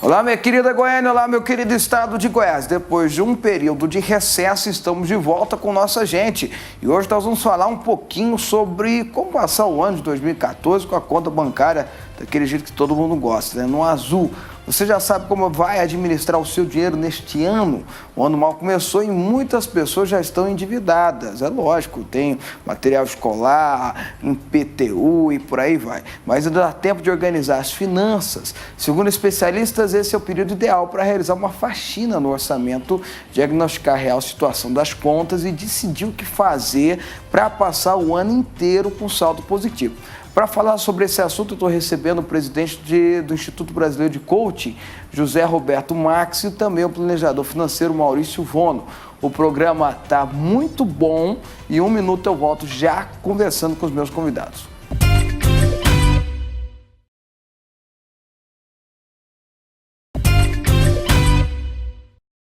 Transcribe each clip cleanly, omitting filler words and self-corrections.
Olá, minha querida Goiânia, olá, meu querido estado de Goiás. Depois de um período de recesso, estamos de volta com nossa gente. E hoje nós vamos falar um pouquinho sobre como passar o ano de 2014 com a conta bancária daquele jeito que todo mundo gosta, né? No azul. Você já sabe como vai administrar o seu dinheiro neste ano? O ano mal começou e muitas pessoas já estão endividadas. É lógico, tem material escolar, IPTU e por aí vai. Mas ainda dá tempo de organizar as finanças. Segundo especialistas, esse é o período ideal para realizar uma faxina no orçamento, diagnosticar a real situação das contas e decidir o que fazer para passar o ano inteiro com saldo positivo. Para falar sobre esse assunto, eu estou recebendo o presidente do Instituto Brasileiro de Coaching, José Roberto Max, e também o planejador financeiro Maurício Vono. O programa está muito bom e em um minuto eu volto já conversando com os meus convidados.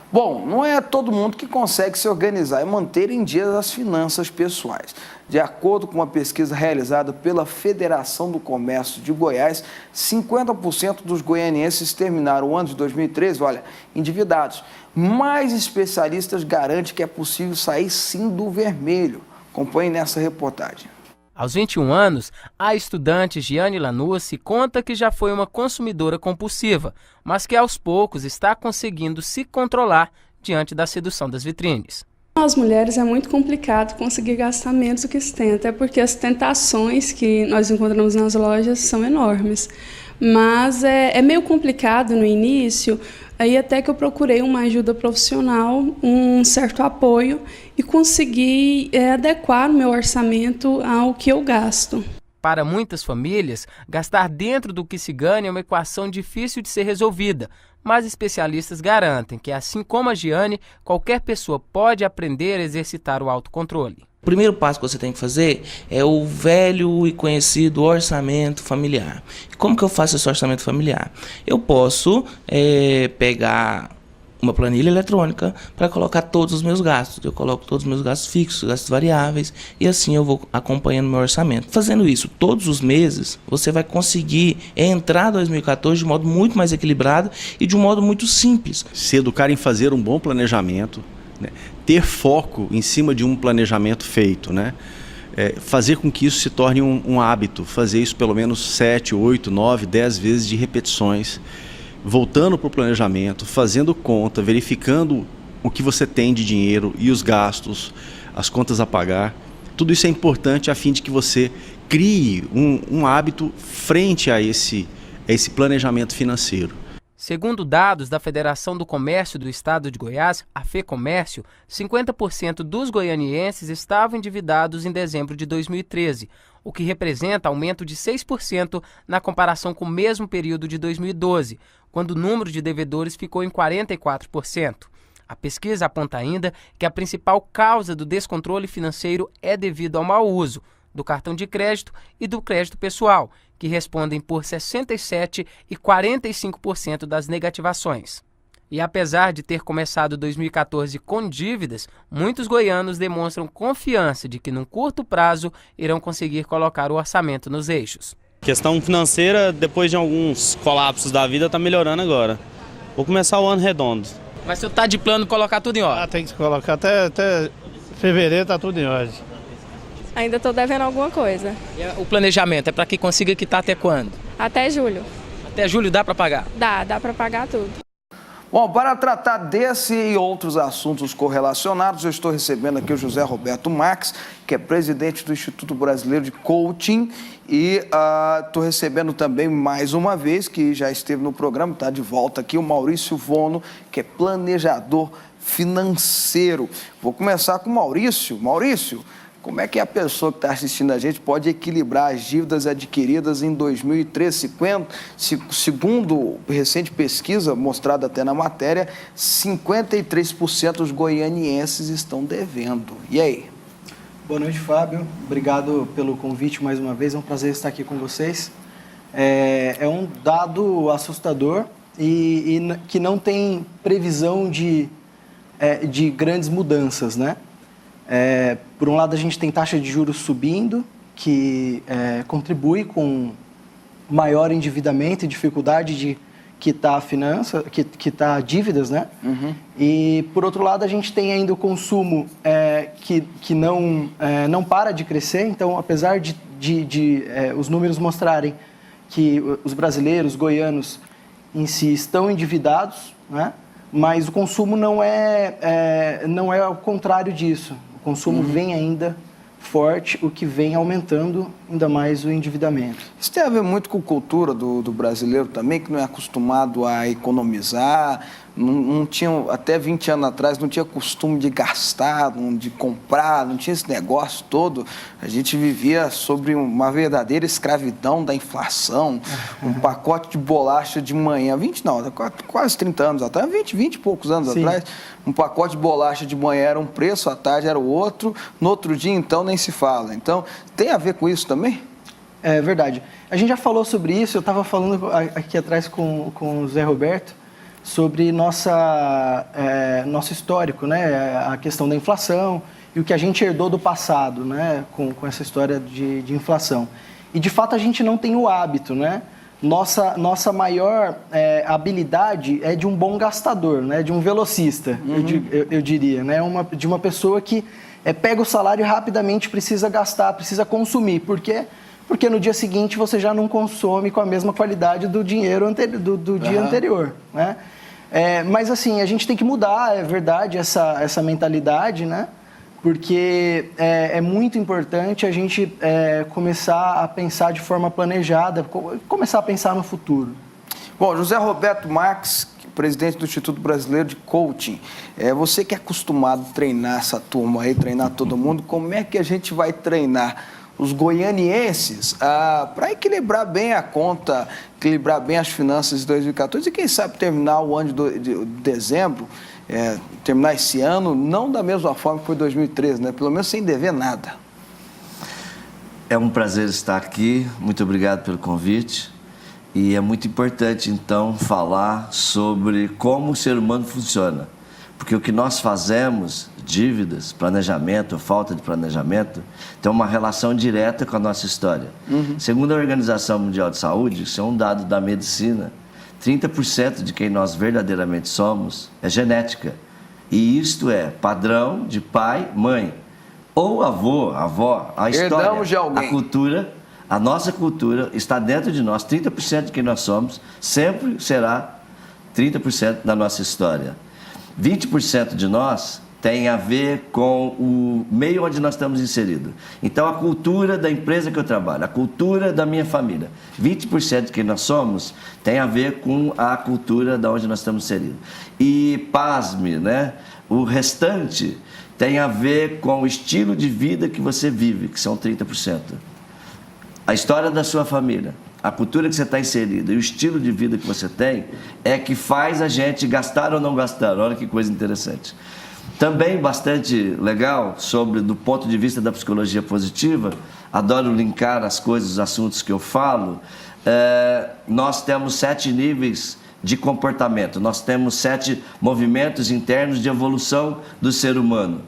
Bom, não é todo mundo que consegue se organizar e manter em dia as finanças pessoais. De acordo com uma pesquisa realizada pela Federação do Comércio de Goiás, 50% dos goianienses terminaram o ano de 2013, endividados. Mais especialistas garantem que é possível sair sim do vermelho. Acompanhe nessa reportagem. Aos 21 anos, a estudante Giane Lanucci conta que já foi uma consumidora compulsiva, mas que aos poucos está conseguindo se controlar diante da sedução das vitrines. As mulheres é muito complicado conseguir gastar menos do que se tem, até porque as tentações que nós encontramos nas lojas são enormes. Mas é meio complicado no início, aí até que eu procurei uma ajuda profissional, um certo apoio e consegui adequar o meu orçamento ao que eu gasto. Para muitas famílias, gastar dentro do que se ganha é uma equação difícil de ser resolvida, mas especialistas garantem que, assim como a Giane, qualquer pessoa pode aprender a exercitar o autocontrole. O primeiro passo que você tem que fazer é o velho e conhecido orçamento familiar. Como que eu faço esse orçamento familiar? Eu posso pegar uma planilha eletrônica para colocar todos os meus gastos. Eu coloco todos os meus gastos fixos, gastos variáveis, e assim eu vou acompanhando meu orçamento. Fazendo isso todos os meses, você vai conseguir entrar 2014 de modo muito mais equilibrado e de um modo muito simples. Se educar em fazer um bom planejamento, né? Ter foco em cima de um planejamento feito, né? Fazer com que isso se torne um hábito, fazer isso pelo menos 7, 8, 9, 10 vezes de repetições, voltando para o planejamento, fazendo conta, verificando o que você tem de dinheiro e os gastos, as contas a pagar. Tudo isso é importante a fim de que você crie um hábito frente a esse planejamento financeiro. Segundo dados da Federação do Comércio do Estado de Goiás, a FEComércio, 50% dos goianienses estavam endividados em dezembro de 2013, o que representa aumento de 6% na comparação com o mesmo período de 2012, quando o número de devedores ficou em 44%. A pesquisa aponta ainda que a principal causa do descontrole financeiro é devido ao mau uso do cartão de crédito e do crédito pessoal, que respondem por 67% e 45% das negativações. E apesar de ter começado 2014 com dívidas, muitos goianos demonstram confiança de que, num curto prazo, irão conseguir colocar o orçamento nos eixos. Questão financeira, depois de alguns colapsos da vida, está melhorando agora. Vou começar o ano redondo. Mas você está de plano colocar tudo em ordem? Tem que colocar até fevereiro, está tudo em ordem. Ainda estou devendo alguma coisa. E o planejamento é para que consiga quitar até quando? Até julho. Até julho dá para pagar? Dá para pagar tudo. Bom, para tratar desse e outros assuntos correlacionados, eu estou recebendo aqui o José Roberto Max, que é presidente do Instituto Brasileiro de Coaching, e estou recebendo também mais uma vez, que já esteve no programa, está de volta aqui, o Maurício Vono, que é planejador financeiro. Vou começar com o Maurício. Maurício, como é que a pessoa que está assistindo a gente pode equilibrar as dívidas adquiridas em 2013? Segundo recente pesquisa, mostrada até na matéria, 53% dos goianienses estão devendo. E aí? Boa noite, Fábio. Obrigado pelo convite mais uma vez. É um prazer estar aqui com vocês. É um dado assustador e que não tem previsão de grandes mudanças, né? Por um lado, a gente tem taxa de juros subindo, que contribui com maior endividamento e dificuldade de quitar a finança, quitar dívidas, né? Uhum. E, por outro lado, a gente tem ainda o consumo que não para de crescer. Então, apesar de os números mostrarem que os brasileiros, goianos, em si, estão endividados, né? Mas o consumo não é ao contrário disso. O consumo vem ainda forte, o que vem aumentando ainda mais o endividamento. Isso tem a ver muito com a cultura do brasileiro também, que não é acostumado a economizar, não tinha, até 20 anos atrás, não tinha costume de gastar, de comprar, não tinha esse negócio todo. A gente vivia sobre uma verdadeira escravidão da inflação, um pacote de bolacha de manhã, quase 30 anos atrás, 20 e poucos anos atrás, um pacote de bolacha de manhã era um preço, à tarde era o outro, no outro dia, então, nem se fala. Então, tem a ver com isso também? É verdade. A gente já falou sobre isso, eu estava falando aqui atrás com o Zé Roberto, sobre nosso histórico, né? A questão da inflação e o que a gente herdou do passado, né? Com essa história de inflação. E, de fato, a gente não tem o hábito, né? Nossa maior habilidade é de um bom gastador, né? De um velocista, eu diria, né? De uma pessoa que pega o salário e rapidamente precisa gastar, precisa consumir. Por quê? Porque no dia seguinte você já não consome com a mesma qualidade do dinheiro do dia anterior, né? Mas assim, a gente tem que mudar, é verdade, essa mentalidade, né? Porque é muito importante a gente começar a pensar de forma planejada, começar a pensar no futuro. Bom, José Roberto Marques, presidente do Instituto Brasileiro de Coaching, você que é acostumado a treinar essa turma aí, treinar todo mundo, como é que a gente vai treinar os goianienses para equilibrar bem a conta, equilibrar bem as finanças de 2014 e quem sabe terminar o ano de dezembro, terminar esse ano, não da mesma forma que foi 2013, né? Pelo menos sem dever nada. É um prazer estar aqui, muito obrigado pelo convite. E é muito importante, então, falar sobre como o ser humano funciona. Porque o que nós fazemos, dívidas, planejamento, falta de planejamento, tem uma relação direta com a nossa história. Segundo a Organização Mundial de Saúde, isso é um dado da medicina, 30% de quem nós verdadeiramente somos é genética. E isto é padrão de pai, mãe, ou avô, avó, a história, herdamos de alguém. A cultura. A nossa cultura está dentro de nós, 30% de quem nós somos, sempre será 30% da nossa história. 20% de nós tem a ver com o meio onde nós estamos inseridos. Então, a cultura da empresa que eu trabalho, a cultura da minha família, 20% de quem nós somos tem a ver com a cultura da onde nós estamos inseridos. E, pasme, né? O restante tem a ver com o estilo de vida que você vive, que são 30%. A história da sua família, a cultura que você está inserido e o estilo de vida que você tem é que faz a gente gastar ou não gastar. Olha que coisa interessante. Também bastante legal, do ponto de vista da psicologia positiva, adoro linkar as coisas, os assuntos que eu falo, nós temos 7 níveis de comportamento, nós temos 7 movimentos internos de evolução do ser humano.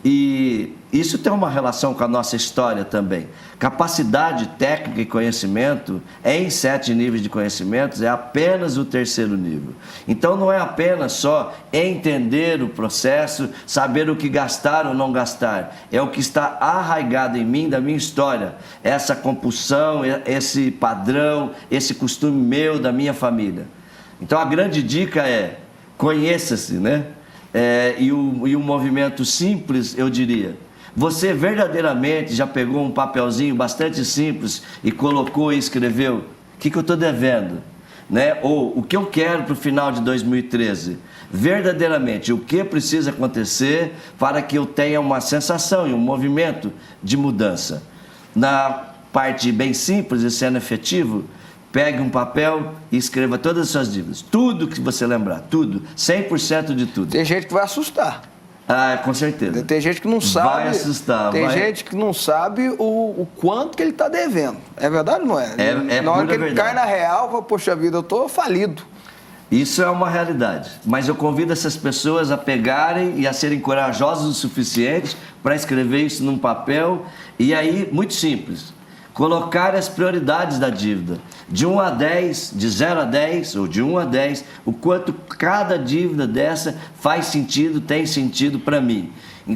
E isso tem uma relação com a nossa história também. Capacidade técnica e conhecimento, em 7 níveis de conhecimentos, é apenas o 3º nível. Então, não é apenas só entender o processo, saber o que gastar ou não gastar. É o que está arraigado em mim, da minha história. Essa compulsão, esse padrão, esse costume meu, da minha família. Então, a grande dica é, conheça-se, né? E um movimento simples, eu diria. Você verdadeiramente já pegou um papelzinho bastante simples e colocou e escreveu: o que eu estou devendo? Né? Ou o que eu quero para o final de 2013? Verdadeiramente, o que precisa acontecer para que eu tenha uma sensação e um movimento de mudança? Na parte bem simples e sendo efetivo, pegue um papel e escreva todas as suas dívidas. Tudo que você lembrar, tudo. 100% de tudo. Tem gente que vai assustar. Ah, com certeza. Tem gente que não sabe. Vai assustar. Tem gente que não sabe o quanto que ele está devendo. É verdade ou não é? Na hora que ele cai na real, fala, poxa vida, eu estou falido. Isso é uma realidade. Mas eu convido essas pessoas a pegarem e a serem corajosas o suficiente para escrever isso num papel. E aí, muito simples, colocar as prioridades da dívida. De 1 a 10, de 0 a 10 ou de 1 a 10, o quanto cada dívida dessa faz sentido, tem sentido para mim.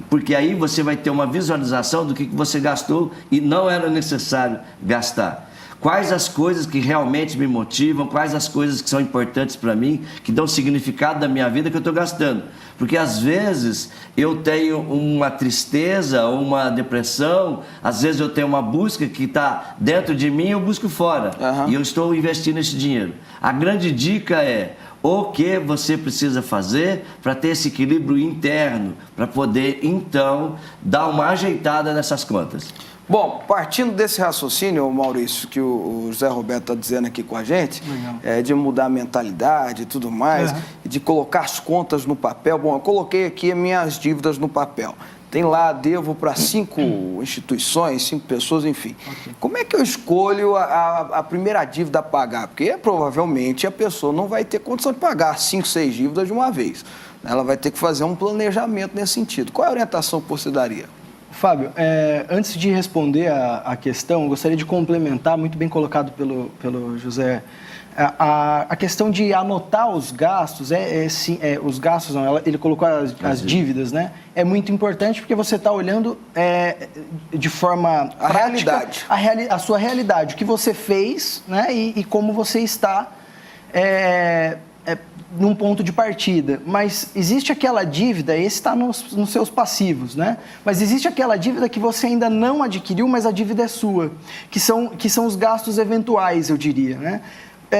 Porque aí você vai ter uma visualização do que você gastou e não era necessário gastar. Quais as coisas que realmente me motivam, quais as coisas que são importantes para mim, que dão significado da minha vida que eu estou gastando. Porque às vezes eu tenho uma tristeza, uma depressão, às vezes eu tenho uma busca que está dentro de mim e eu busco fora. E eu estou investindo esse dinheiro. A grande dica é o que você precisa fazer para ter esse equilíbrio interno, para poder então dar uma ajeitada nessas contas. Bom, partindo desse raciocínio, Maurício, que o José Roberto está dizendo aqui com a gente, de mudar a mentalidade e tudo mais, de colocar as contas no papel. Bom, eu coloquei aqui as minhas dívidas no papel. Tem lá, devo para 5 instituições, 5 pessoas, enfim. Como é que eu escolho a primeira dívida a pagar? Porque provavelmente a pessoa não vai ter condição de pagar 5, 6 dívidas de uma vez. Ela vai ter que fazer um planejamento nesse sentido. Qual é a orientação que você daria? Fábio, antes de responder a questão, gostaria de complementar, muito bem colocado pelo José, a questão de anotar os gastos, os gastos não, ele colocou as dívidas, né? É muito importante porque você está olhando de forma prática a sua realidade, o que você fez, né? E como você está num ponto de partida, mas existe aquela dívida, esse está nos seus passivos, né? Mas existe aquela dívida que você ainda não adquiriu, mas a dívida é sua, que são os gastos eventuais, eu diria, né?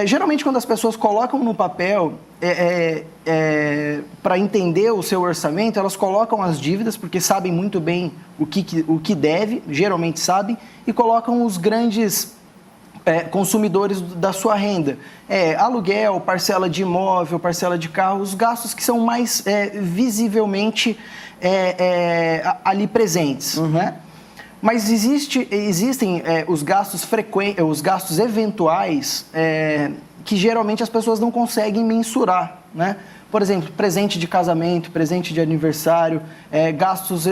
Geralmente, quando as pessoas colocam no papel, para entender o seu orçamento, elas colocam as dívidas, porque sabem muito bem o que deve, geralmente sabem, e colocam os grandes consumidores da sua renda. Aluguel, parcela de imóvel, parcela de carro, os gastos que são mais visivelmente ali presentes, né? Mas existem os gastos frequentes, os gastos eventuais que geralmente as pessoas não conseguem mensurar, né? Por exemplo, presente de casamento, presente de aniversário, gastos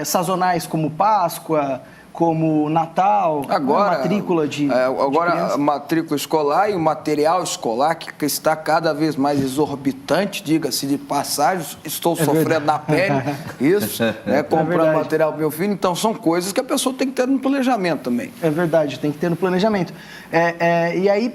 sazonais como Páscoa, como Natal, agora, matrícula de a matrícula escolar e o material escolar que está cada vez mais exorbitante, diga-se de passagem, estou sofrendo na pele isso, comprando material para meu filho, então são coisas que a pessoa tem que ter no planejamento também. É verdade, tem que ter no planejamento. E aí,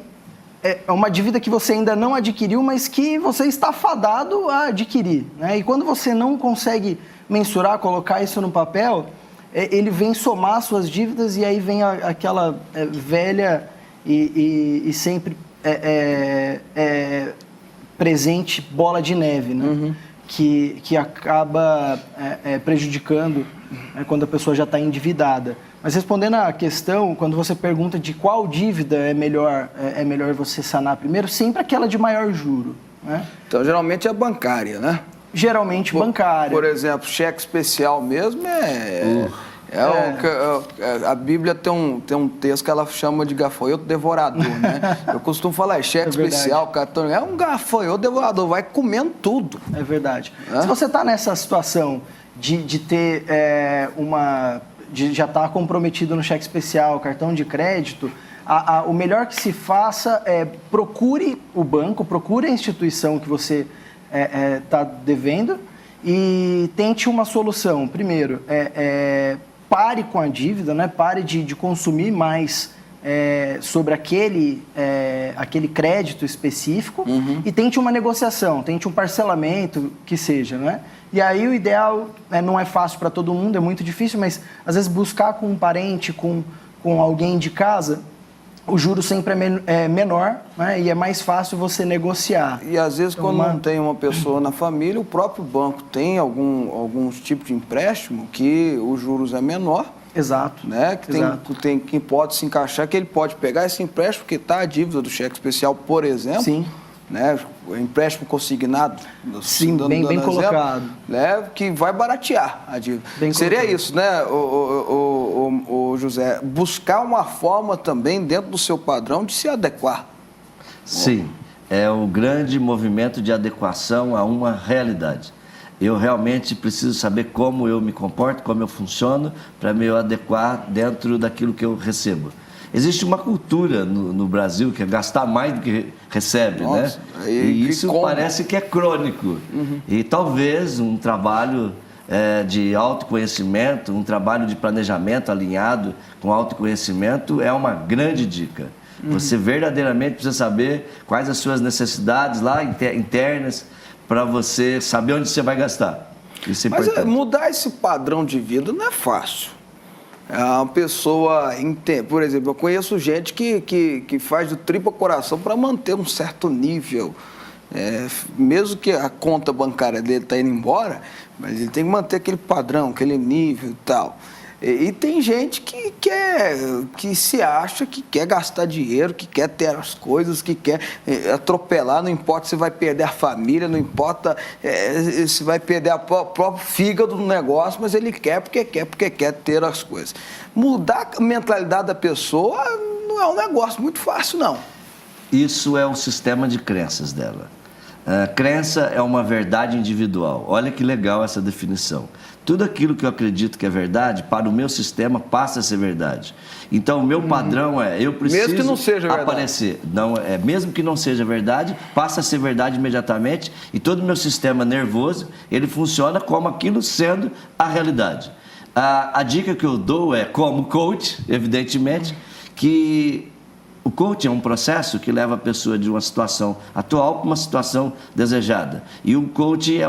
é uma dívida que você ainda não adquiriu, mas que você está fadado a adquirir, né? E quando você não consegue mensurar, colocar isso no papel, ele vem somar suas dívidas e aí vem aquela velha e sempre presente bola de neve, né? Que acaba prejudicando quando a pessoa já está endividada. Mas respondendo à questão, quando você pergunta de qual dívida é melhor você sanar primeiro, sempre aquela de maior juro, né? Então, geralmente é bancária, né? Geralmente bancária. Por exemplo, cheque especial mesmo a Bíblia tem um texto que ela chama de gafanhoto devorador, né? Eu costumo falar, cheque especial, cartão, é um gafanhoto devorador, vai comendo tudo. É verdade. Se você está nessa situação de ter de já estar comprometido no cheque especial, cartão de crédito, o melhor que se faça é procure o banco, procure a instituição que você está devendo e tente uma solução. Primeiro, pare com a dívida, né? Pare de consumir mais sobre aquele crédito específico e tente uma negociação, tente um parcelamento que seja, né? E aí o ideal não é fácil para todo mundo, é muito difícil, mas às vezes buscar com um parente, com alguém de casa, o juro sempre é menor, né? E é mais fácil você negociar. E às vezes quando não tem uma pessoa na família, o próprio banco tem alguns tipos de empréstimo que os juros é menor. Exato. Né? Que pode se encaixar, que ele pode pegar esse empréstimo, que está a dívida do cheque especial, por exemplo. Sim. né? O empréstimo consignado, Sim, bem colocado. Né? Que vai baratear a dívida. Seria colocado. Isso, né, o José? Buscar uma forma também dentro do seu padrão de se adequar. Sim, é o grande movimento de adequação a uma realidade. Eu realmente preciso saber como eu me comporto, como eu funciono, para me adequar dentro daquilo que eu recebo. Existe uma cultura no Brasil que é gastar mais do que recebe, né? E isso parece que é crônico. E talvez um trabalho de autoconhecimento, um trabalho de planejamento alinhado com autoconhecimento é uma grande dica. Você verdadeiramente precisa saber quais as suas necessidades lá internas para você saber onde você vai gastar. Isso é importante. Mas mudar esse padrão de vida não é fácil. A pessoa, por exemplo, eu conheço gente que faz do triplo coração para manter um certo nível. Mesmo que a conta bancária dele está indo embora, mas ele tem que manter aquele padrão, aquele nível e tal. E tem gente que se acha que quer gastar dinheiro, que quer ter as coisas, que quer atropelar, não importa se vai perder a família, não importa se vai perder o próprio fígado do negócio, mas ele quer porque quer ter as coisas. Mudar a mentalidade da pessoa não é um negócio muito fácil, não. Isso é o sistema de crenças dela. Crença é uma verdade individual. Olha que legal essa definição. Tudo aquilo que eu acredito que é verdade, para o meu sistema, passa a ser verdade. Então, o meu padrão eu preciso mesmo que não seja aparecer. Mesmo que não seja verdade, passa a ser verdade imediatamente e todo o meu sistema nervoso, ele funciona como aquilo sendo a realidade. A dica que eu dou como coach, evidentemente, que o coaching é um processo que leva a pessoa de uma situação atual para uma situação desejada. E o coaching é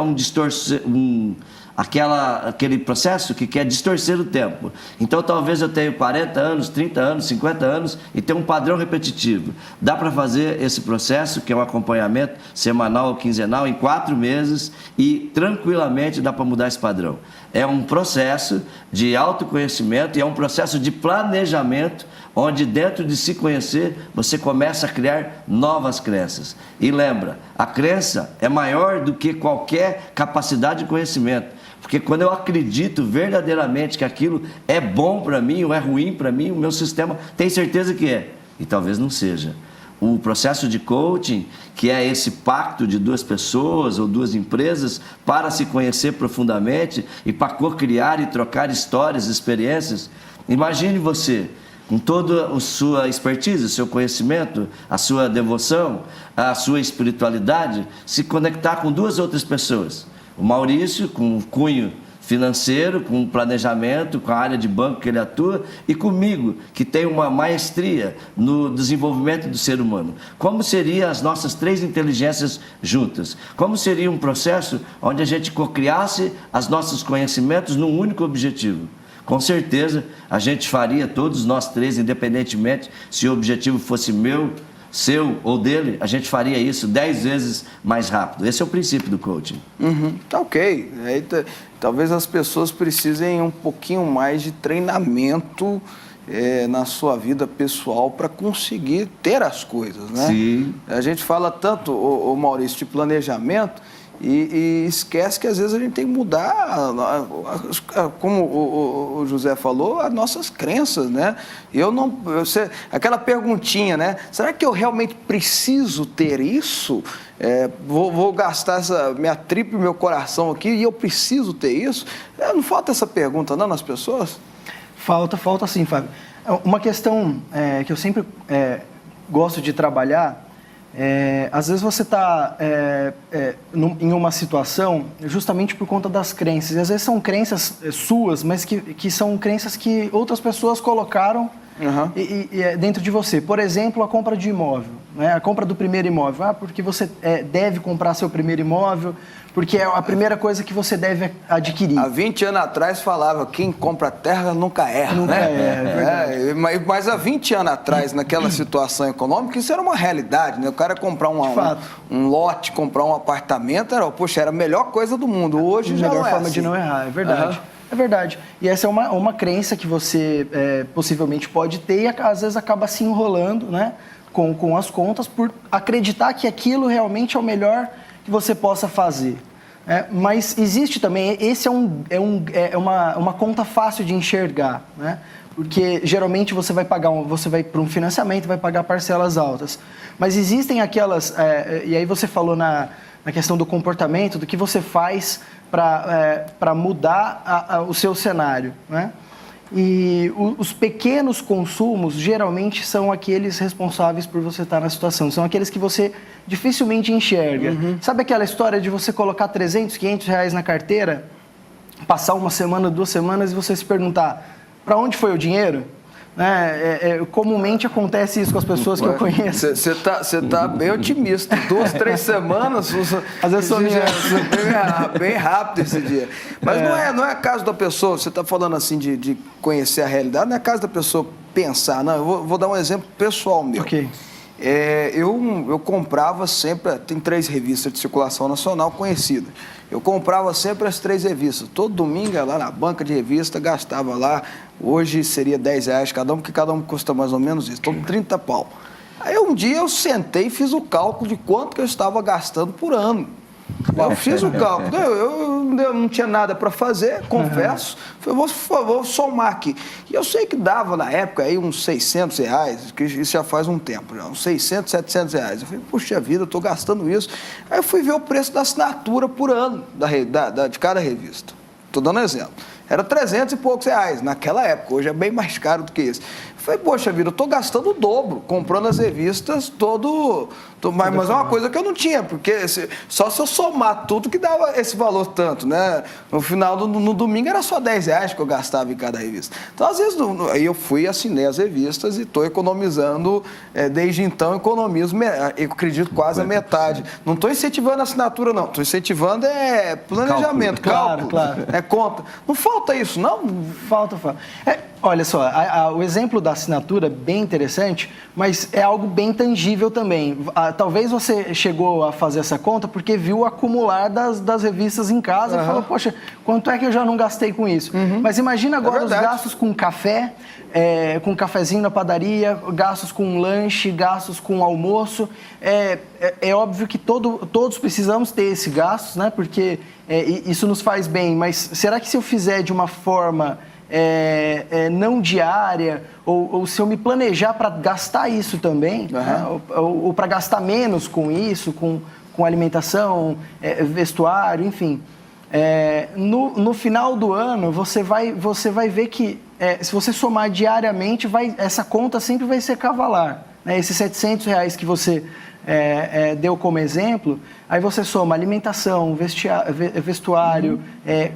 aquele processo que quer distorcer o tempo. Então, talvez eu tenha 40 anos, 30 anos, 50 anos e tenha um padrão repetitivo. Dá para fazer esse processo, que é um acompanhamento semanal ou quinzenal, em 4 meses e tranquilamente dá para mudar esse padrão. É um processo de autoconhecimento e é um processo de planejamento onde dentro de se conhecer, você começa a criar novas crenças. E lembra, a crença é maior do que qualquer capacidade de conhecimento. Porque quando eu acredito verdadeiramente que aquilo é bom para mim ou é ruim para mim, o meu sistema tem certeza que é. E talvez não seja. O processo de coaching, que é esse pacto de 2 pessoas ou 2 empresas para se conhecer profundamente e para co-criar e trocar histórias, experiências. Imagine você, com toda a sua expertise, o seu conhecimento, a sua devoção, a sua espiritualidade, se conectar com 2 outras pessoas. O Maurício, com o cunho financeiro, com o planejamento, com a área de banco que ele atua, e comigo, que tem uma maestria no desenvolvimento do ser humano. Como seriam as nossas 3 inteligências juntas? Como seria um processo onde a gente cocriasse os nossos conhecimentos num único objetivo? Com certeza, a gente faria, todos nós 3, independentemente se o objetivo fosse meu, seu ou dele, a gente faria isso 10 vezes mais rápido. Esse é o princípio do coaching. Tá ok. Talvez as pessoas precisem um pouquinho mais de treinamento na sua vida pessoal para conseguir ter as coisas, né? Sim. A gente fala tanto, o Maurício, de planejamento e esquece que às vezes a gente tem que mudar, como o José falou, as nossas crenças, né? Aquela perguntinha, né? Será que eu realmente preciso ter isso? Vou gastar minha tripa e meu coração aqui e eu preciso ter isso? Não falta essa pergunta não nas pessoas? Falta sim, Fábio. Uma questão que eu sempre gosto de trabalhar, às vezes você está em uma situação justamente por conta das crenças. E às vezes são crenças suas, mas que são crenças que outras pessoas colocaram dentro de você. Por exemplo, a compra de imóvel, né? A compra do primeiro imóvel. Porque você deve comprar seu primeiro imóvel, porque é a primeira coisa que você deve adquirir. Há 20 anos atrás falava, quem compra terra nunca erra, nunca né? Mas há 20 anos atrás, naquela situação econômica, isso era uma realidade, né? O cara comprar um lote, comprar um apartamento, era a melhor coisa do mundo. Hoje já não é a melhor forma assim. de não errar, é verdade. É verdade. E essa é uma crença que você possivelmente pode ter e às vezes acaba se enrolando, né? com as contas por acreditar que aquilo realmente é o melhor que você possa fazer. Mas existe também, esse é uma conta fácil de enxergar, né? Porque geralmente você vai para um financiamento, vai pagar parcelas altas. Mas existem aquelas, e aí você falou na questão do comportamento, do que você faz para mudar o seu cenário, né? E os pequenos consumos geralmente são aqueles responsáveis por você estar na situação, são aqueles que você dificilmente enxerga. Sabe aquela história de você colocar 300, 500 reais na carteira, passar uma semana, 2 semanas e você se perguntar, para onde foi o dinheiro? Comumente acontece isso com as pessoas que eu conheço. Você tá bem otimista. 2, 3 semanas. Às vezes sou bem rápido esse dia. Mas não é caso da pessoa, você está falando assim de conhecer a realidade, não é caso da pessoa pensar. Não, eu vou dar um exemplo pessoal meu. Ok. Eu comprava sempre, tem 3 revistas de circulação nacional conhecidas. Eu comprava sempre as 3 revistas. Todo domingo ia lá na banca de revista, gastava lá. Hoje seria 10 reais cada um, porque cada um custa mais ou menos isso. Todo 30 pau. Aí um dia eu sentei e fiz o cálculo de quanto que eu estava gastando por ano. Eu fiz o cálculo. Eu não tinha nada para fazer, confesso. Falei, vou somar aqui. E eu sei que dava na época aí uns 600 reais, que isso já faz um tempo, já, uns 600, 700 reais. Eu falei, puxa vida, eu estou gastando isso. Aí eu fui ver o preço da assinatura por ano de cada revista. Estou dando exemplo. Era 300 e poucos reais naquela época, hoje é bem mais caro do que isso. Eu falei, poxa vida, eu estou gastando o dobro, comprando as revistas mas é uma coisa que eu não tinha, porque só se eu somar tudo que dava esse valor tanto, né? No final, no domingo era só 10 reais que eu gastava em cada revista. Então, às vezes, aí eu fui, assinei as revistas e estou economizando, desde então, economizo, eu acredito, quase a metade. Não estou incentivando a assinatura, não. Estou incentivando planejamento, cálculo. Claro. Conta. Não falta isso, não? Falta. Olha só, o exemplo da assinatura é bem interessante, mas é algo bem tangível também. Talvez você chegou a fazer essa conta porque viu o acumular das revistas em casa e falou, poxa, quanto é que eu já não gastei com isso? Mas imagina agora os gastos com café, com um cafezinho na padaria, gastos com lanche, gastos com almoço. É óbvio que todos precisamos ter esses gastos, né? Porque isso nos faz bem, mas será que se eu fizer de uma forma não diária, ou se eu me planejar para gastar isso também, né? ou para gastar menos com isso, com alimentação, vestuário, enfim. No final do ano, você vai ver que, se você somar diariamente, essa conta sempre vai ser cavalar, né? Esses 700 reais que você deu como exemplo, aí você soma alimentação, vestuário,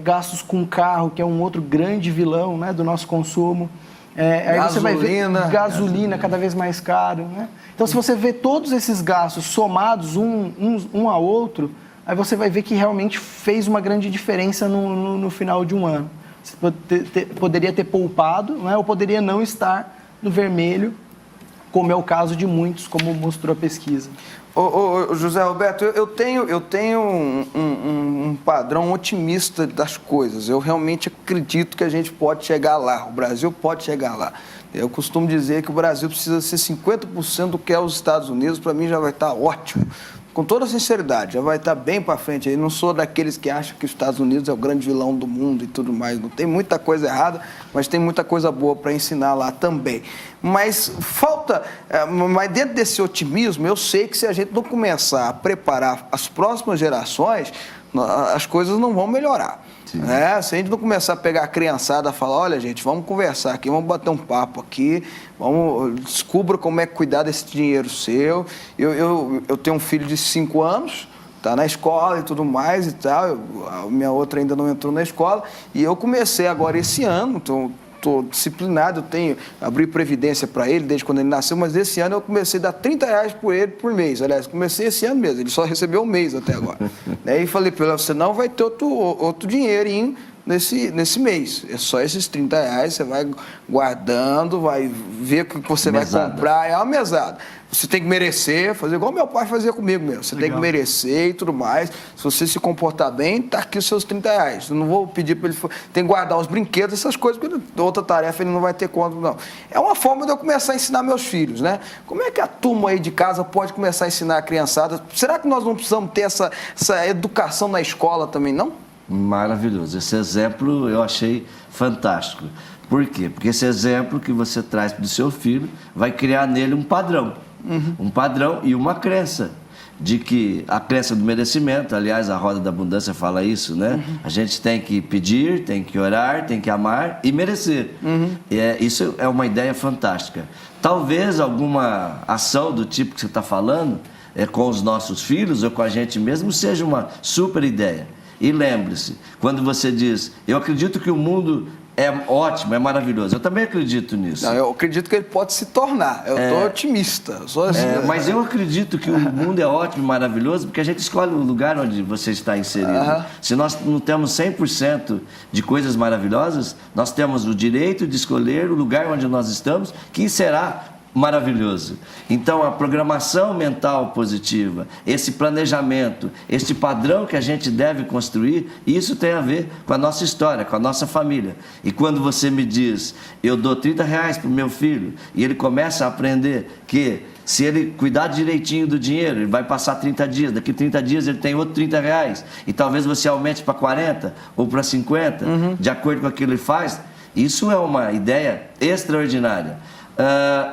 gastos com carro, que é um outro grande vilão, né, do nosso consumo. Aí você vai ver gasolina cada vez mais caro, né? Então, se você vê todos esses gastos somados um ao outro, aí você vai ver que realmente fez uma grande diferença no final de um ano. Você poderia ter poupado, né, ou poderia não estar no vermelho, como é o caso de muitos, como mostrou a pesquisa. José Roberto, eu tenho um padrão otimista das coisas. Eu realmente acredito que a gente pode chegar lá, o Brasil pode chegar lá. Eu costumo dizer que o Brasil precisa ser 50% do que é os Estados Unidos, para mim já vai estar ótimo. Com toda sinceridade, já vai estar bem para frente. Eu não sou daqueles que acham que os Estados Unidos é o grande vilão do mundo e tudo mais. Não tem muita coisa errada, mas tem muita coisa boa para ensinar lá também. Mas mas dentro desse otimismo, eu sei que se a gente não começar a preparar as próximas gerações, as coisas não vão melhorar. Se a gente não começar a pegar a criançada e falar, olha gente, vamos conversar aqui, vamos bater um papo aqui, descubra como é que cuidar desse dinheiro seu. Eu tenho um filho de 5 anos, está na escola e tudo mais e tal, a minha outra ainda não entrou na escola, e eu comecei agora esse ano, estou disciplinado, abri previdência para ele desde quando ele nasceu, mas esse ano eu comecei a dar 30 reais por ele por mês. Aliás, comecei esse ano mesmo, ele só recebeu um mês até agora. E falei para ele, você não vai ter outro dinheirinho nesse mês. É só esses R$30, você vai guardando, vai ver o que você Mesada. vai comprar, é uma mesada. Você tem que merecer, fazer igual meu pai fazia comigo mesmo. Você tem que merecer e tudo mais. Se você se comportar bem, tá aqui os seus R$30. Eu não vou pedir para ele... Tem que guardar os brinquedos, essas coisas, porque outra tarefa ele não vai ter conta, não. É uma forma de eu começar a ensinar meus filhos, né? Como é que a turma aí de casa pode começar a ensinar a criançada? Será que nós não precisamos ter essa educação na escola também, não? Maravilhoso. Esse exemplo eu achei fantástico. Por quê? Porque esse exemplo que você traz para o seu filho vai criar nele um padrão. Um padrão e uma crença. De que a crença do merecimento, aliás, a Roda da Abundância fala isso, né? A gente tem que pedir, tem que orar, tem que amar e merecer. Isso é uma ideia fantástica. Talvez alguma ação do tipo que você está falando, com os nossos filhos ou com a gente mesmo, seja uma super ideia. E lembre-se, quando você diz, eu acredito que o mundo é ótimo, é maravilhoso, eu também acredito nisso. Não, eu acredito que ele pode se tornar, eu estou otimista. Mas eu acredito que o mundo é ótimo e maravilhoso porque a gente escolhe o lugar onde você está inserido. Se nós não temos 100% de coisas maravilhosas, nós temos o direito de escolher o lugar onde nós estamos, que será maravilhoso. Então, a programação mental positiva, esse planejamento, este padrão que a gente deve construir, isso tem a ver com a nossa história, com a nossa família. E quando você me diz, eu dou R$30 para o meu filho, e ele começa a aprender que se ele cuidar direitinho do dinheiro, ele vai passar 30 dias, daqui 30 dias ele tem outro R$30, e talvez você aumente para 40 ou para 50, de acordo com aquilo que ele faz, isso é uma ideia extraordinária.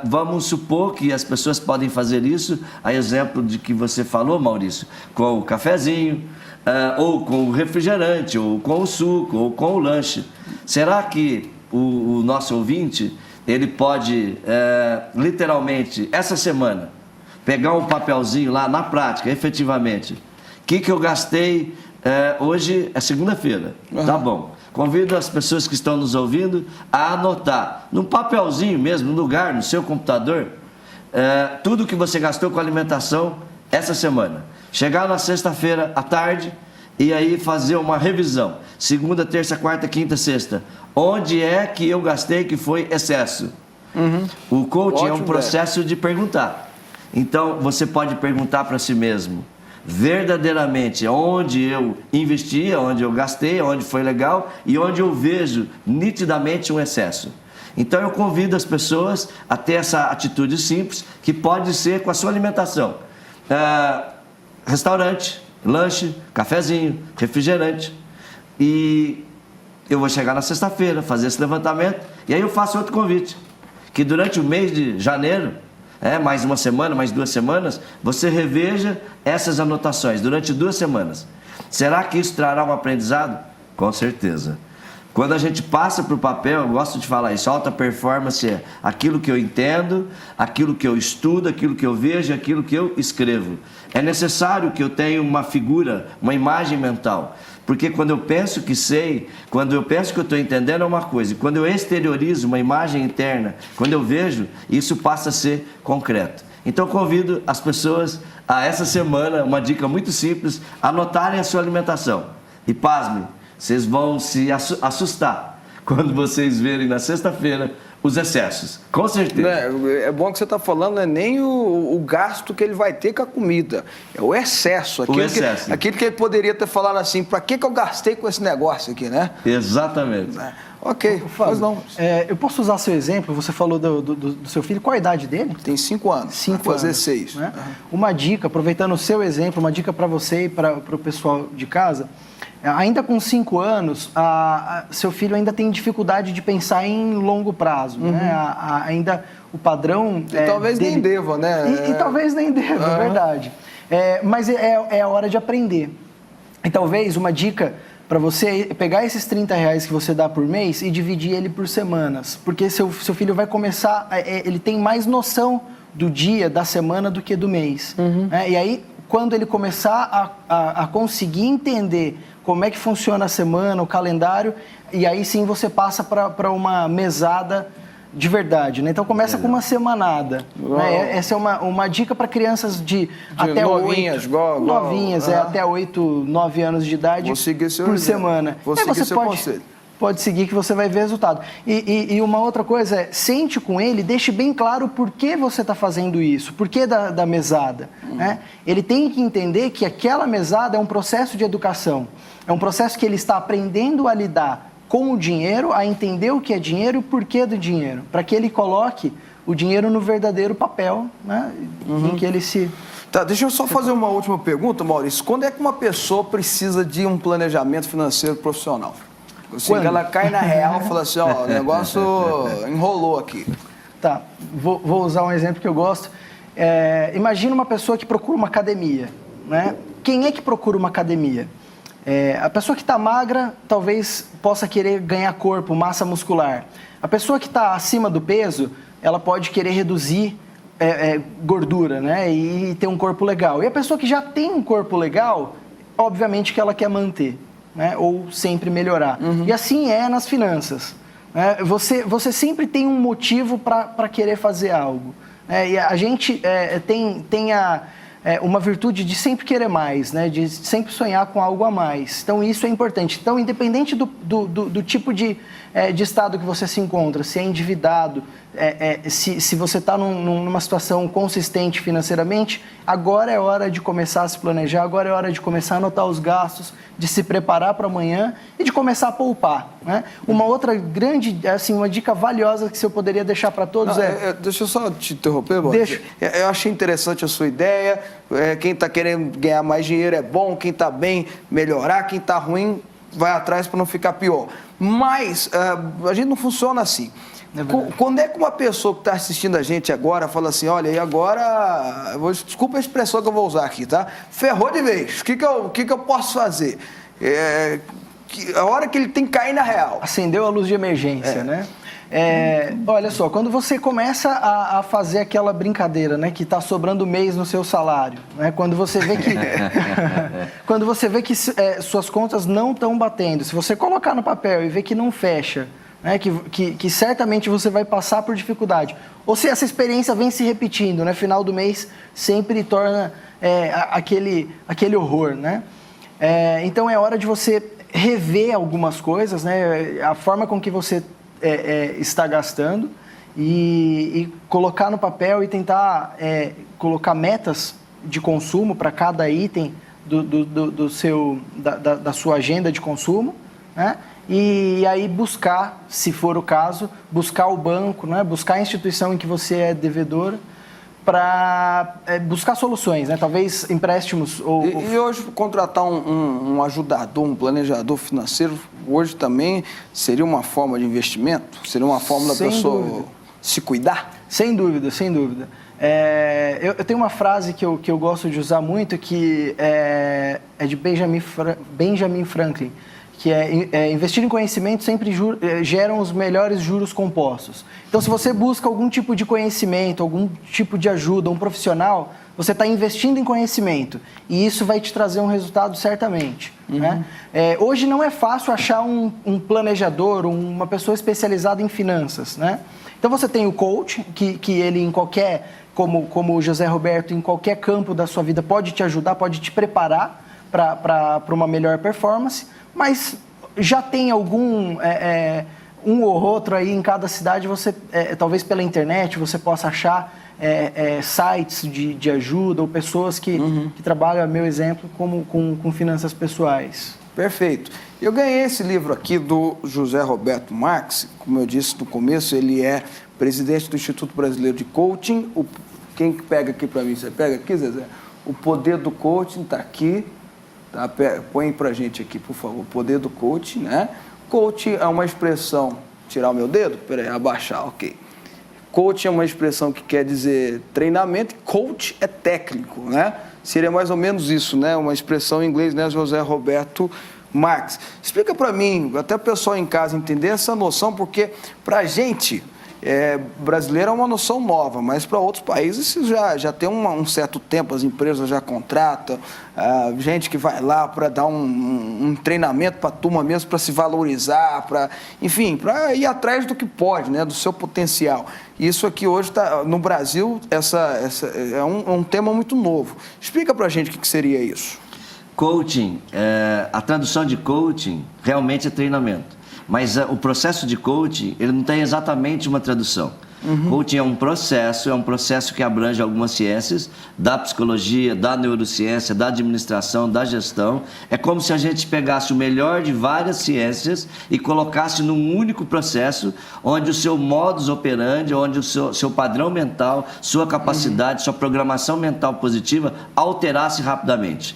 Vamos supor que as pessoas podem fazer isso, a exemplo de que você falou, Maurício, com o cafezinho, ou com o refrigerante, ou com o suco, ou com o lanche. Será que o nosso ouvinte, ele pode, literalmente, essa semana, pegar um papelzinho lá, na prática, efetivamente, o que eu gastei hoje, é segunda-feira, tá bom. Convido as pessoas que estão nos ouvindo a anotar, num papelzinho mesmo, no lugar, no seu computador, tudo que você gastou com alimentação essa semana. Chegar na sexta-feira à tarde e aí fazer uma revisão. Segunda, terça, quarta, quinta, sexta. Onde é que eu gastei que foi excesso? O coaching é um processo de perguntar. Então, você pode perguntar para si mesmo, verdadeiramente onde eu investi, onde eu gastei, onde foi legal e onde eu vejo nitidamente um excesso. Então eu convido as pessoas a ter essa atitude simples, que pode ser com a sua alimentação. Restaurante, lanche, cafezinho, refrigerante. E eu vou chegar na sexta-feira, fazer esse levantamento, e aí eu faço outro convite, que durante o mês de janeiro, mais uma semana, mais 2 semanas, você reveja essas anotações durante 2 semanas. Será que isso trará um aprendizado? Com certeza. Quando a gente passa para o papel, eu gosto de falar isso, alta performance é aquilo que eu entendo, aquilo que eu estudo, aquilo que eu vejo, aquilo que eu escrevo. É necessário que eu tenha uma figura, uma imagem mental. Porque quando eu penso que sei, quando eu penso que eu estou entendendo é uma coisa, e quando eu exteriorizo uma imagem interna, quando eu vejo, isso passa a ser concreto. Então convido as pessoas a essa semana, uma dica muito simples, anotarem a sua alimentação. E pasmem, vocês vão se assustar quando vocês verem na sexta-feira os excessos, com certeza. É bom que você está falando, não é nem o gasto que ele vai ter com a comida, é o excesso. Aquilo que ele poderia ter falado assim, para que eu gastei com esse negócio aqui, né? Exatamente. Ok, Fábio, não. Eu posso usar seu exemplo, você falou do seu filho, qual a idade dele? Tem 5 anos, 5 vai fazer 6. Né? Uma dica, aproveitando o seu exemplo, uma dica para você e para o pessoal de casa. Ainda com 5 anos, seu filho ainda tem dificuldade de pensar em longo prazo, né? Ainda o padrão... talvez nem deva, né? E talvez nem deva, é verdade. Mas é a hora de aprender. E talvez uma dica para você pegar esses R$30 que você dá por mês e dividir ele por semanas. Porque seu filho vai começar... ele tem mais noção do dia, da semana, do que do mês. E aí, quando ele começar a conseguir entender como é que funciona a semana, o calendário, e aí sim você passa para uma mesada de verdade, né? Então começa com uma semanada. Né? Essa é uma dica para crianças de até novinhas, 8, até 8, 9 anos de idade por semana. Vou seguir seu conselho. Pode seguir que você vai ver resultado. E uma outra coisa é, sente com ele, deixe bem claro por que você está fazendo isso, por que da mesada. Né? Ele tem que entender que aquela mesada é um processo de educação, é um processo que ele está aprendendo a lidar com o dinheiro, a entender o que é dinheiro e o porquê do dinheiro, para que ele coloque o dinheiro no verdadeiro papel, né? Em que ele se... Tá, deixa eu só fazer uma última pergunta, Maurício. Quando é que uma pessoa precisa de um planejamento financeiro profissional? Assim, que ela cai na real e fala assim, ó, o negócio enrolou aqui. Tá, vou usar um exemplo que eu gosto. Imagina uma pessoa que procura uma academia, né? Quem é que procura uma academia? A pessoa que está magra talvez possa querer ganhar corpo, massa muscular. A pessoa que está acima do peso, ela pode querer reduzir gordura, né? E ter um corpo legal. E a pessoa que já tem um corpo legal, obviamente que ela quer manter, né? Ou sempre melhorar. E assim é nas finanças. Né? Você sempre tem um motivo para querer fazer algo. Né? E a gente tem uma virtude de sempre querer mais, né? De sempre sonhar com algo a mais. Então, isso é importante. Então, independente do tipo de estado que você se encontra, se é endividado, se você está numa situação consistente financeiramente, agora é hora de começar a se planejar, agora é hora de começar a anotar os gastos, de se preparar para amanhã e de começar a poupar. Né? Uma outra grande, uma dica valiosa que eu poderia deixar para todos Deixa eu só te interromper, Maurício. Eu achei interessante a sua ideia. Quem está querendo ganhar mais dinheiro é bom, quem está bem, melhorar, quem está ruim, vai atrás para não ficar pior. Mas a gente não funciona assim. Quando é que uma pessoa que está assistindo a gente agora fala assim, olha, e agora, desculpa a expressão que eu vou usar aqui, tá? Ferrou de vez, o que eu posso fazer? A hora que ele tem que cair na real. Acendeu a luz de emergência, né? Olha só, quando você começa a fazer aquela brincadeira, né, que está sobrando mês no seu salário, né, quando você vê que suas contas não estão batendo, se você colocar no papel e ver que não fecha, né, que certamente você vai passar por dificuldade, ou se essa experiência vem se repetindo, né, final do mês sempre torna aquele horror, né? Então é hora de você rever algumas coisas, né, a forma com que você está gastando e colocar no papel e tentar colocar metas de consumo para cada item da sua agenda de consumo, né? E aí buscar, se for o caso, buscar o banco, né? Buscar a instituição em que você é devedor para buscar soluções, né? Talvez empréstimos ou... E hoje contratar um ajudador, um planejador financeiro, hoje também seria uma forma de investimento? Seria uma forma da pessoa se cuidar? Sem dúvida, sem dúvida. Eu tenho uma frase que eu gosto de usar muito, que é de Benjamin Franklin, que investir em conhecimento sempre geram os melhores juros compostos. Então, se você busca algum tipo de conhecimento, algum tipo de ajuda, um profissional, você está investindo em conhecimento e isso vai te trazer um resultado certamente. Né? Hoje não é fácil achar um planejador, uma pessoa especializada em finanças. Né? Então, você tem o coach, que ele em qualquer, como o José Roberto, em qualquer campo da sua vida pode te ajudar, pode te preparar para uma melhor performance, mas já tem algum, um ou outro aí em cada cidade, você, talvez pela internet, você possa achar sites de ajuda ou pessoas que trabalham, a meu exemplo, com finanças pessoais. Perfeito. Eu ganhei esse livro aqui do José Roberto Marques, como eu disse no começo, ele é presidente do Instituto Brasileiro de Coaching. Quem pega aqui para mim? Você pega aqui, Zezé? O Poder do Coaching está aqui. Tá? Põe pra gente aqui, por favor, o poder do coaching, né? Coaching é uma expressão... Tirar o meu dedo? Peraí, abaixar, ok. Coaching é uma expressão que quer dizer treinamento, coach é técnico, né? Seria mais ou menos isso, né? Uma expressão em inglês, né? José Roberto Marques. Explica para mim, até o pessoal em casa entender essa noção, porque pra gente brasileiro é uma noção nova, mas para outros países isso já tem um certo tempo, as empresas já contratam, gente que vai lá para dar um treinamento para a turma mesmo, para se valorizar, enfim, para ir atrás do que pode, né, do seu potencial. Isso aqui hoje, no Brasil, é um tema muito novo. Explica para a gente o que seria isso. Coaching, a tradução de coaching realmente é treinamento. Mas o processo de coaching, ele não tem exatamente uma tradução. Coaching é um processo que abrange algumas ciências, da psicologia, da neurociência, da administração, da gestão. É como se a gente pegasse o melhor de várias ciências e colocasse num único processo, onde o seu modus operandi, onde o seu padrão mental, sua capacidade, sua programação mental positiva alterasse rapidamente.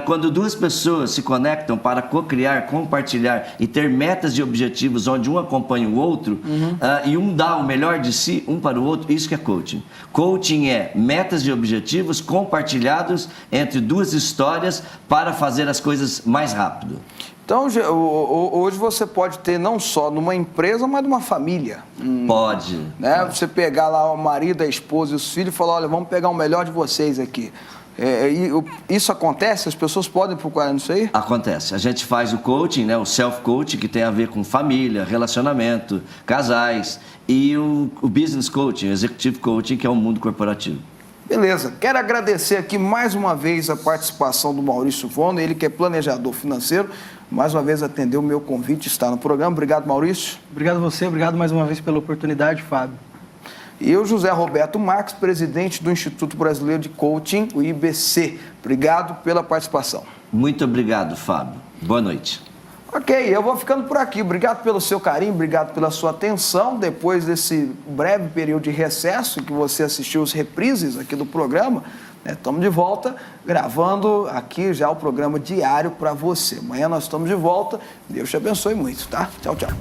Quando duas pessoas se conectam para co-criar, compartilhar e ter metas e objetivos onde um acompanha o outro, e um dá o melhor de si, um para o outro, isso que é coaching. Coaching é metas e objetivos compartilhados entre duas histórias para fazer as coisas mais rápido. Então, hoje você pode ter não só numa empresa, mas numa família. Pode. Né? Você pegar lá o marido, a esposa e os filhos e falar, olha, vamos pegar o melhor de vocês aqui. Isso acontece? As pessoas podem procurar nisso aí? Acontece. A gente faz o coaching, né, o self-coaching, que tem a ver com família, relacionamento, casais, e o business coaching, o executive coaching, que é o mundo corporativo. Beleza. Quero agradecer aqui mais uma vez a participação do Maurício Vono, ele que é planejador financeiro, mais uma vez atendeu o meu convite, está no programa. Obrigado, Maurício. Obrigado a você, obrigado mais uma vez pela oportunidade, Fábio. E eu, José Roberto Marques, presidente do Instituto Brasileiro de Coaching, o IBC. Obrigado pela participação. Muito obrigado, Fábio. Boa noite. Ok, eu vou ficando por aqui. Obrigado pelo seu carinho, obrigado pela sua atenção. Depois desse breve período de recesso que você assistiu os reprises aqui do programa, estamos de volta gravando aqui já o programa diário para você. Amanhã nós estamos de volta. Deus te abençoe muito, tá? Tchau, tchau.